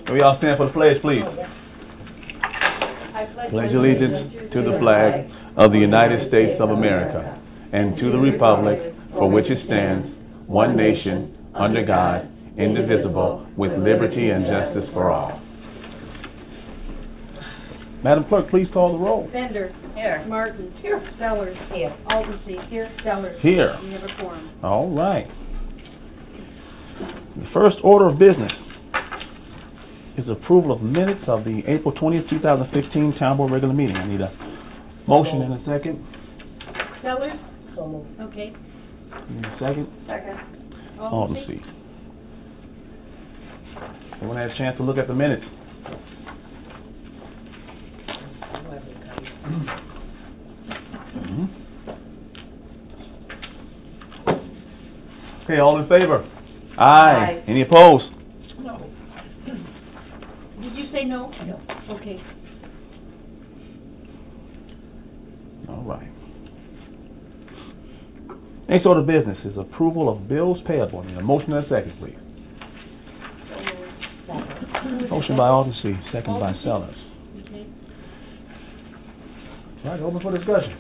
Can we all stand for the pledge, please? Oh, yes. I Pledge allegiance to the flag of the United States of America and to the republic for which it stands, one nation, under God, indivisible, with liberty and justice for all. Madam Clerk, please call the roll. Bender. Here. Martin. Here. Sellers. Here. Aldensee. Here. Sellers. Here. We have a quorum. All right. The first order of business is approval of minutes of the April 20th, 2015 Town Board regular meeting. I need a motion and a second. Sellers. So moved. Okay. Need a second. Second. Aldensee. Everyone had a chance to look at the minutes. Okay, all in favor? Aye. Any opposed? No. Did you say no? No. Okay. All right. Next order of business is approval of bills payable. Need a motion and a second, please. So moved. Second. Motion by Aldensee, second by Sellers. Okay. All right, open for discussion.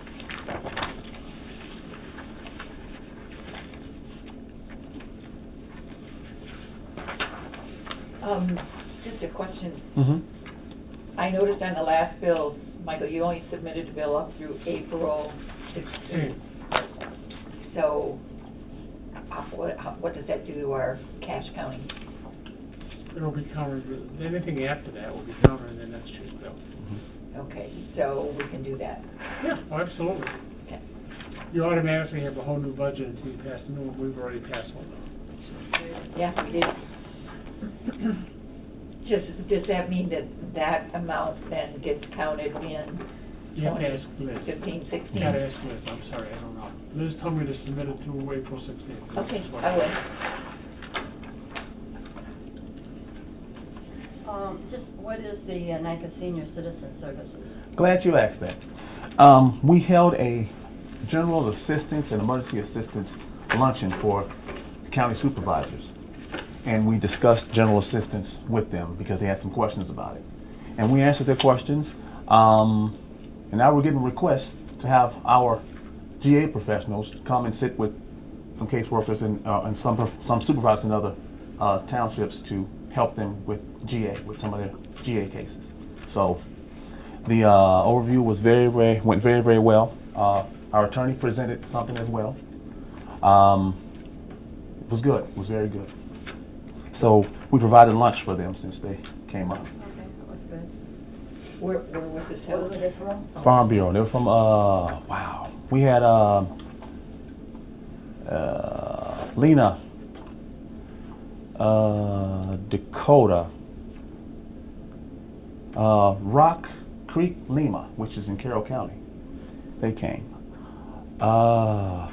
Just a question. Mm-hmm. I noticed on the last bill, Michael, you only submitted a bill up through April 16th. So what does that do to our cash counting? It'll be counted, anything after that will be counted in the next year's bill. Okay, so we can do that. Yeah, oh, absolutely. Okay. You automatically have a whole new budget until you pass the new one. We've already passed one though. So, Yeah, we did. Just, does that mean that that amount then gets counted in you have to ask Liz. 15, 16? You gotta ask Liz, I'm sorry, I don't know. Liz told me to submit it through April 16th. Okay, That's what I will. Just what is the NICA Senior Citizen Services? Glad you asked that. We held a general assistance and emergency assistance luncheon for county supervisors. And we discussed general assistance with them because they had some questions about it. And we answered their questions. And now we're getting requests to have our GA professionals come and sit with some caseworkers and some supervisors in other townships to help them with GA, with some of their GA cases. So the overview was went very, very well. Our attorney presented something as well. It was good. It was very good. So we provided lunch for them since they came up. Okay, that was good. Where was this Where held? were they from? Farm Bureau. They were from, wow. We had Lena, Dakota, Rock Creek, Lima, which is in Carroll County. They came. Was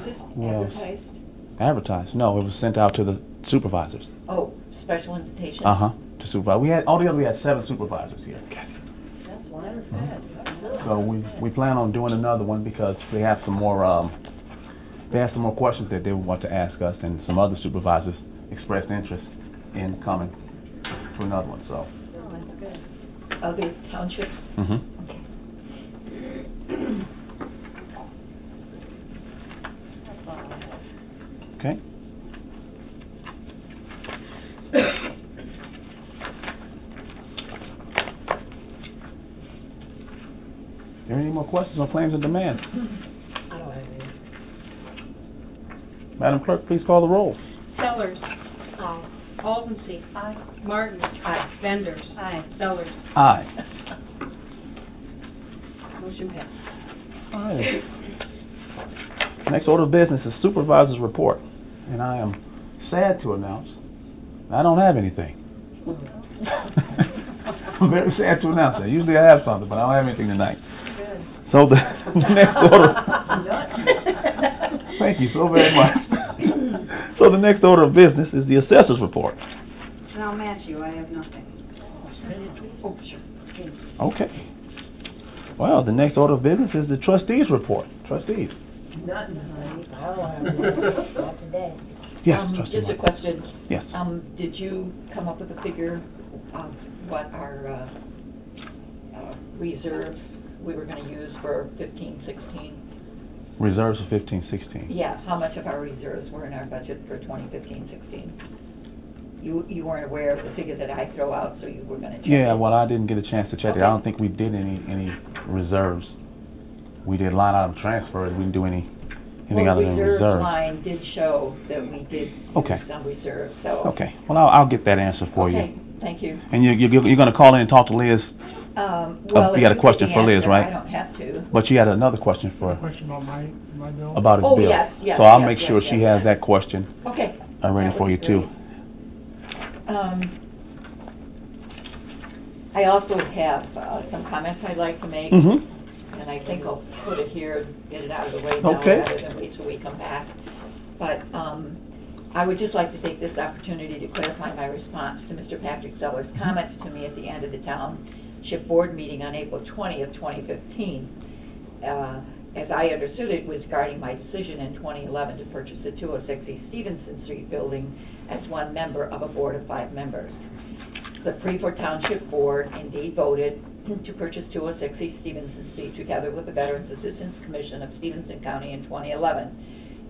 this Yes. advertised? Advertised? No, it was sent out to the supervisors. Oh, special invitation? To supervise. We had altogether we had 7 supervisors here. That's one. That was good. So we plan on doing another one because they have some more questions that they want to ask us, and some other supervisors expressed interest in coming to another one. So. Oh, that's good. Other townships? Mm-hmm. Okay. That's all I have. Okay. Are there any more questions on claims and demands? I don't have any. Madam Clerk, please call the roll. Sellers. Aye. Aldensee. Aye. Martin. Aye. Benders. Aye. Sellers. Aye. Motion passed. All right. Next order of business is supervisor's report, and I am sad to announce I don't have anything. I'm very sad to announce that. Usually I have something, but I don't have anything tonight. Good. So the next order. Thank you so very much. So the next order of business is the assessor's report. And I'll match you. I have nothing. Oh, sure. Okay. Well, the next order of business is the trustees' report. Trustees. Nothing, honey. I don't have anything. Not today. Yes, trustee Just a Martin. question. Yes. Did you come up with a figure of what our reserves we were gonna use for 15, 16? Reserves for 15, 16. Yeah, how much of our reserves were in our budget for 2015, 16? You weren't aware of the figure that I throw out, so you were gonna check Yeah, it? well, I didn't get a chance to check it. I Okay. don't think we did any reserves. We did line item transfers. We didn't do anything Well, other the than reserve reserves. line did show that we did Okay. use some reserves, so. Okay, well, I'll get that answer for Okay, you. thank you. And you're going to call in and talk to Liz, Well, you had a if question get for the Liz, answer, right? I don't have to. but you had another question for Question about my bill? about his Oh, bill. yes, yes, So I'll yes, make yes, sure she yes, has yes. that question Okay. ready That for would you be too. great. I also have some comments I'd like to make, Mm-hmm. and I think I'll put it here and get it out of the way now Okay. rather than wait till we come back. But I would just like to take this opportunity to clarify my response to Mr. Patrick Zeller's comments to me at the end of the Township Board meeting on April 20th, 2015. As I understood it, was regarding my decision in 2011 to purchase the 206 East Stevenson Street building as one member of a board of 5 members. The Freeport Township Board indeed voted to purchase 206 East Stevenson Street together with the Veterans Assistance Commission of Stevenson County in 2011.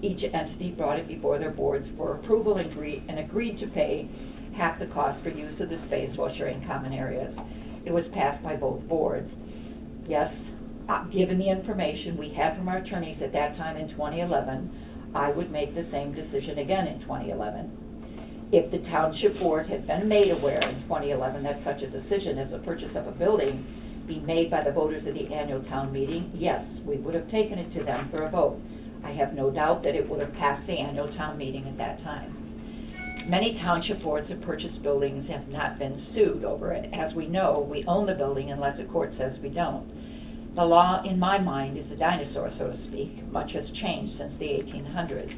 Each entity brought it before their boards for approval and agreed to pay half the cost for use of the space while sharing common areas. It was passed by both boards. Yes, given the information we had from our attorneys at that time in 2011, I would make the same decision again in 2011. If the Township Board had been made aware in 2011 that such a decision as a purchase of a building be made by the voters at the annual town meeting, yes, we would have taken it to them for a vote. I have no doubt that it would have passed the annual town meeting at that time. Many township boards of purchased buildings have not been sued over it. As we know, we own the building unless a court says we don't. The law, in my mind, is a dinosaur, so to speak. Much has changed since the 1800s.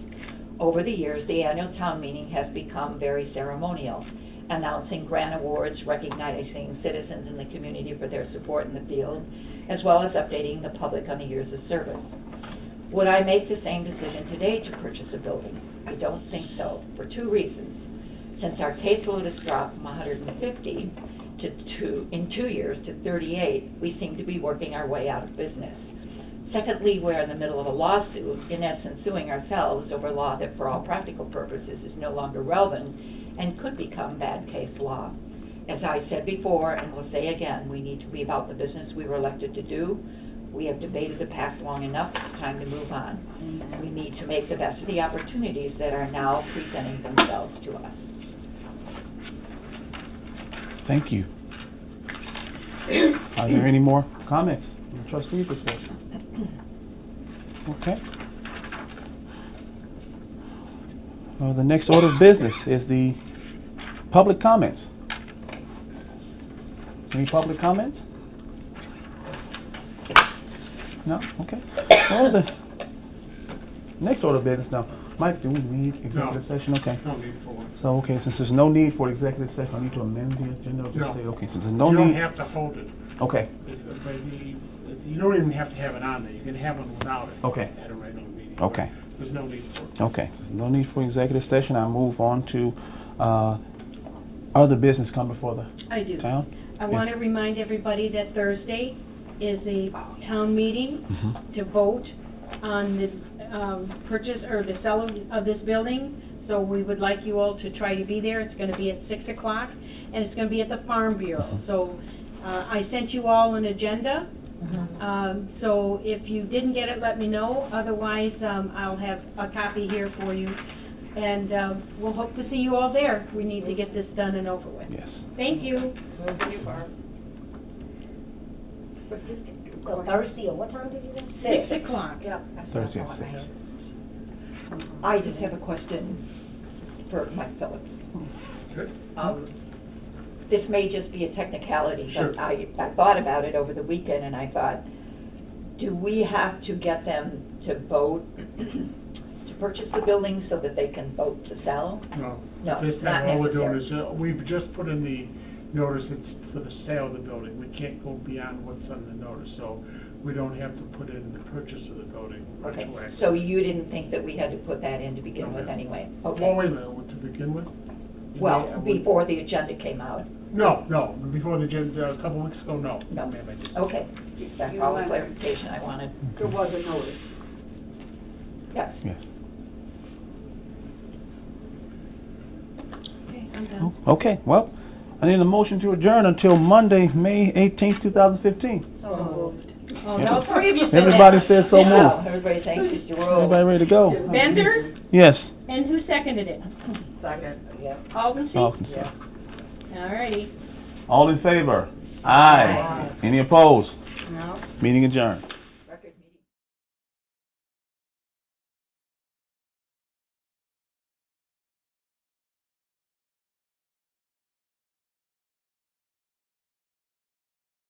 Over the years, the annual town meeting has become very ceremonial, announcing grant awards, recognizing citizens in the community for their support in the field, as well as updating the public on the years of service. Would I make the same decision today to purchase a building? I don't think so, for 2 reasons. Since our caseload has dropped from 150 in 2 years to 38, we seem to be working our way out of business. Secondly, we're in the middle of a lawsuit, in essence suing ourselves over law that for all practical purposes is no longer relevant and could become bad case law. As I said before, and will say again, we need to be about the business we were elected to do. We have debated the past long enough, it's time to move on. We need to make the best of the opportunities that are now presenting themselves to us. Thank you. Are there any more comments from the trustees report? Okay. The next order of business is the public comments. Any public comments? No? Okay. Well, the next order of business now. Mike, do we need executive session? Okay. No need for one. So, okay, since there's no need for executive session, I need to amend the agenda or just No. say, okay, since there's no You don't need. have to hold it. Okay, But you don't even have to have it on there. You can have one without it. Okay. At a regular meeting. Okay. There's no need for it. okay, since there's no need for executive session, I move on to, other business come before the I do. town. I want Yes. to remind everybody that Thursday is the town meeting to vote on the purchase or the sale of this building. So we would like you all to try to be there. It's going to be at 6 o'clock, and it's going to be at the Farm Bureau. So I sent you all an agenda. So if you didn't get it, let me know. Otherwise, I'll have a copy here for you. And we'll hope to see you all there. We need to get this done and over with. Yes. Thank you. Thursday, or what time did you say? 6 o'clock. Yep. Thursday at 6. I just have a question for Mike Phillips. Good. This may just be a technicality, Sure. but I thought about it over the weekend and I thought, do we have to get them to vote to purchase the building so that they can vote to sell? No. No, This not time, all we're doing necessary. is, we've just put in the notice, it's for the sale of the building. We can't go beyond what's on the notice. So we don't have to put in the purchase of the building. Okay, retroactive. so you didn't think that we had to put that in to begin No, with ma'am. anyway? Well, Okay. wait a minute, to begin with? You Well, mean, we- before the agenda came out? No, before the agenda, a couple weeks ago, no. No. Ma'am, I didn't. Okay, that's You all the went- clarification I wanted. There was a notice. Yes. Yes. Okay, I'm done. Okay, well, I need a motion to adjourn until Monday, May 18th, 2015. So moved. Oh, no, three of you said that. Everybody says so Wow, moved. everybody's anxious to roll. Everybody ready to go? Bender, Yes. and who seconded it? Second. Yeah. Aldenson? Hawkinson. All righty. All in favor? Aye. Any opposed? No. Meeting adjourned.